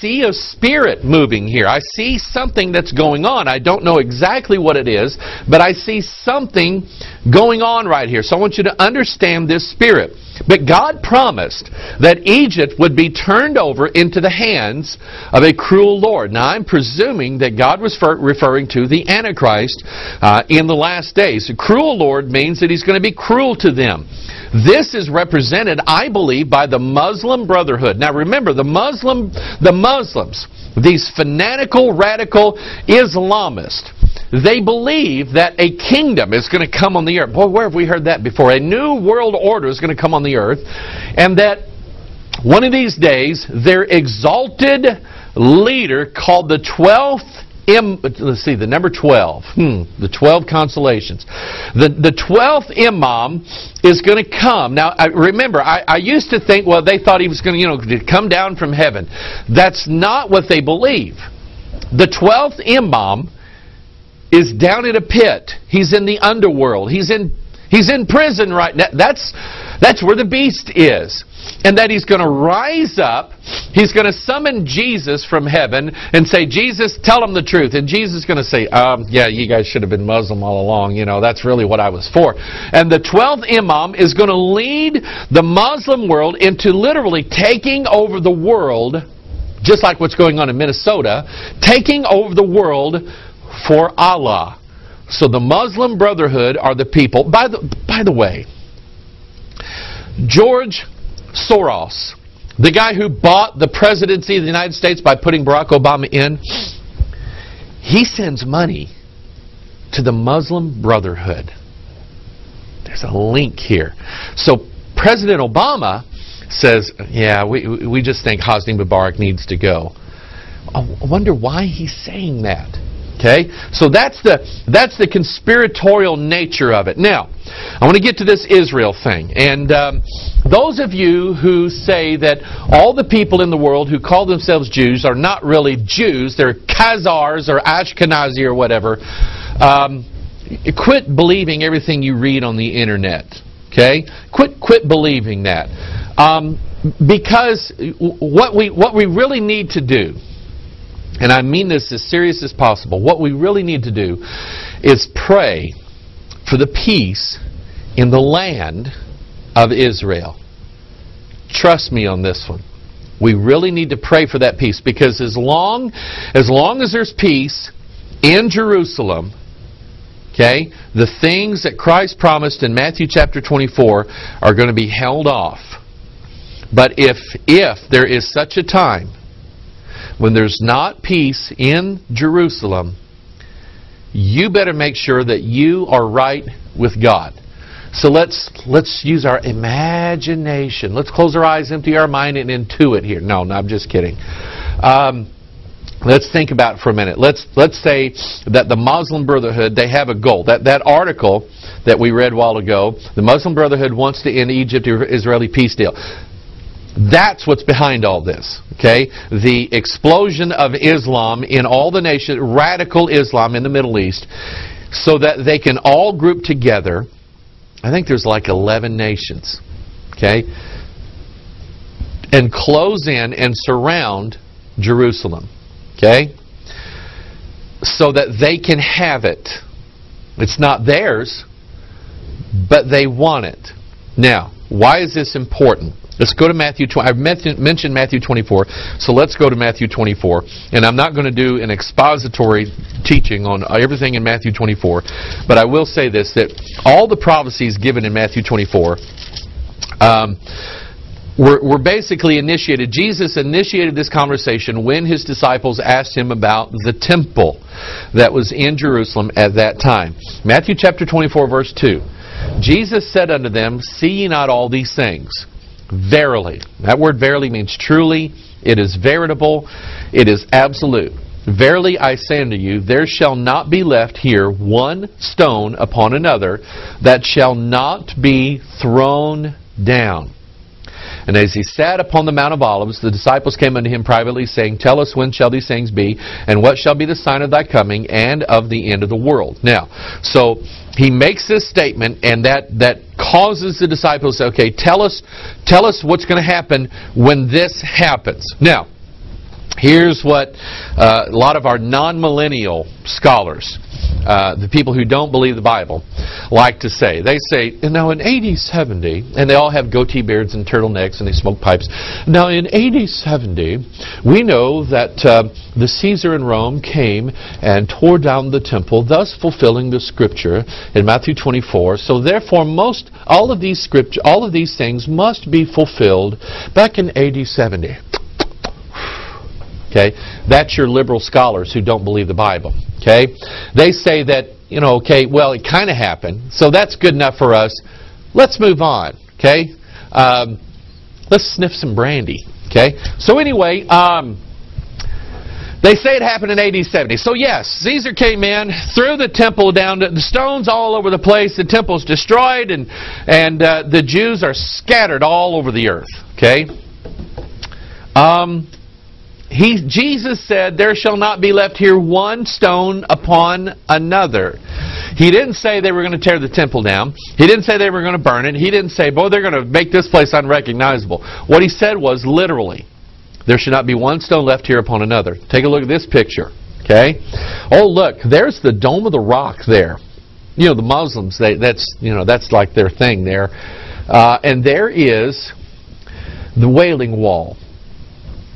see a spirit moving here. I see something that's going on. I don't know exactly what it is, but I see something going on right here. So I want you to understand this spirit. But God promised that Egypt would be turned over into the hands of a cruel Lord. Now I'm presuming that God was referring to the Antichrist in the last days. A cruel Lord means that He's going to be cruel to them. This is represented, I believe, by the Muslim Brotherhood. Now remember, the Muslims, these fanatical, radical Islamists, they believe that a kingdom is going to come on the earth. Boy, where have we heard that before? A new world order is going to come on the earth, and that one of these days their exalted leader called the 12th let's see, the number 12. The 12 consolations. The 12th Imam is going to come. Now, remember, I used to think, well, they thought he was going to come down from heaven. That's not what they believe. The 12th Imam is down in a pit. He's in the underworld. He's in prison right now. That's where the beast is. And that he's going to rise up. He's going to summon Jesus from heaven and say, Jesus, tell him the truth. And Jesus is going to say, yeah, you guys should have been Muslim all along. You know, that's really what I was for. And the 12th Imam is going to lead the Muslim world into literally taking over the world, just like what's going on in Minnesota, taking over the world for Allah. So the Muslim Brotherhood are the people. By the way, George Soros, the guy who bought the presidency of the United States by putting Barack Obama in, he sends money to the Muslim Brotherhood. There's a link here. So President Obama says, yeah, we just think Hosni Mubarak needs to go. I wonder why he's saying that. Okay, so that's the conspiratorial nature of it. Now, I want to get to this Israel thing. And those of you who say that all the people in the world who call themselves Jews are not really Jews, they're Khazars or Ashkenazi or whatever, quit believing everything you read on the internet. Okay, quit believing that, because what we really need to do, and I mean this as serious as possible, what we really need to do is pray for the peace in the land of Israel. Trust me on this one. We really need to pray for that peace, because as long as there's peace in Jerusalem, okay, the things that Christ promised in Matthew chapter 24 are going to be held off. But if there is such a time when there's not peace in Jerusalem, you better make sure that you are right with God. So let's use our imagination. Let's close our eyes, empty our mind, and intuit here. No, I'm just kidding. Let's think about it for a minute. Let's say that the Muslim Brotherhood, they have a goal. That article that we read a while ago, the Muslim Brotherhood wants to end the Egypt-Israeli peace deal. That's what's behind all this, okay? The explosion of Islam in all the nations, radical Islam in the Middle East, so that they can all group together. I think there's like 11 nations, okay? And close in and surround Jerusalem, okay? So that they can have it. It's not theirs, but they want it. Now, why is this important? Let's go to Matthew 20. I've mentioned Matthew 24, so let's go to Matthew 24. And I'm not going to do an expository teaching on everything in Matthew 24, but I will say this, that all the prophecies given in Matthew 24 were basically initiated. Jesus initiated this conversation when his disciples asked him about the temple that was in Jerusalem at that time. Matthew chapter 24, verse 2. Jesus said unto them, See ye not all these things? Verily. That word verily means truly. It is veritable. It is absolute. Verily I say unto you, there shall not be left here one stone upon another that shall not be thrown down. And as he sat upon the Mount of Olives, the disciples came unto him privately, saying, Tell us, when shall these things be? And what shall be the sign of thy coming and of the end of the world? Now, so he makes this statement, and that causes the disciples to say, okay, tell us what's going to happen when this happens. Now, Here's what a lot of our non-millennial scholars, the people who don't believe the Bible, like to say. They say, now in AD 70, and they all have goatee beards and turtlenecks and they smoke pipes. Now in AD 70, we know that the Caesar in Rome came and tore down the temple, thus fulfilling the scripture in Matthew 24. So therefore all of these things must be fulfilled back in AD 70. Okay, that's your liberal scholars who don't believe the Bible. Okay, they say that, okay, well, it kind of happened, so that's good enough for us. Let's move on. Okay, let's sniff some brandy. Okay, so anyway, they say it happened in AD 70. So yes, Caesar came in, threw the temple down, the stones all over the place, the temple's destroyed, and the Jews are scattered all over the earth. Okay. Jesus said, there shall not be left here one stone upon another. He didn't say they were going to tear the temple down. He didn't say they were going to burn it. He didn't say, boy, they're going to make this place unrecognizable. What he said was, literally, there should not be one stone left here upon another. Take a look at this picture. Okay? Oh, look, there's the Dome of the Rock there. The Muslims, that's like their thing there. And there is the Wailing Wall.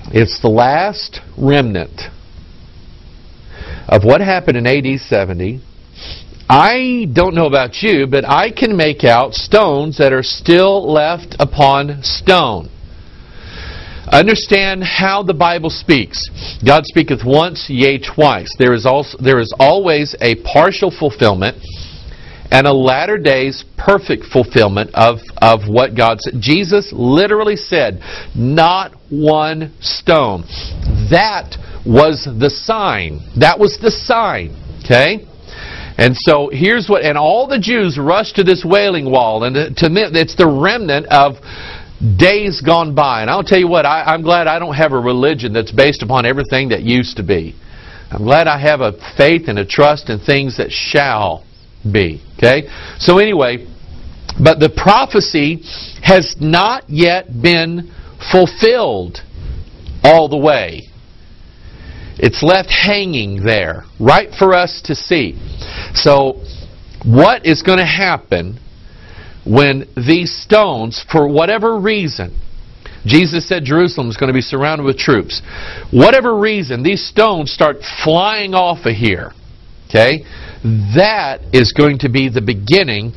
It's the last remnant of what happened in AD 70. I don't know about you, but I can make out stones that are still left upon stone. Understand how the Bible speaks. God speaketh once, yea, twice. There is always a partial fulfillment and a latter days perfect fulfillment of what God said. Jesus literally said, not one stone. That was the sign. That was the sign. Okay? And so here's what, and all the Jews rushed to this Wailing Wall, and to me, it's the remnant of days gone by. And I'll tell you what, I'm glad I don't have a religion that's based upon everything that used to be. I'm glad I have a faith and a trust in things that shall be. Okay? So anyway, but the prophecy has not yet been fulfilled all the way. It's left hanging there, right for us to see. So what is going to happen when these stones, for whatever reason, Jesus said Jerusalem is going to be surrounded with troops. Whatever reason, these stones start flying off of here. Okay? That is going to be the beginning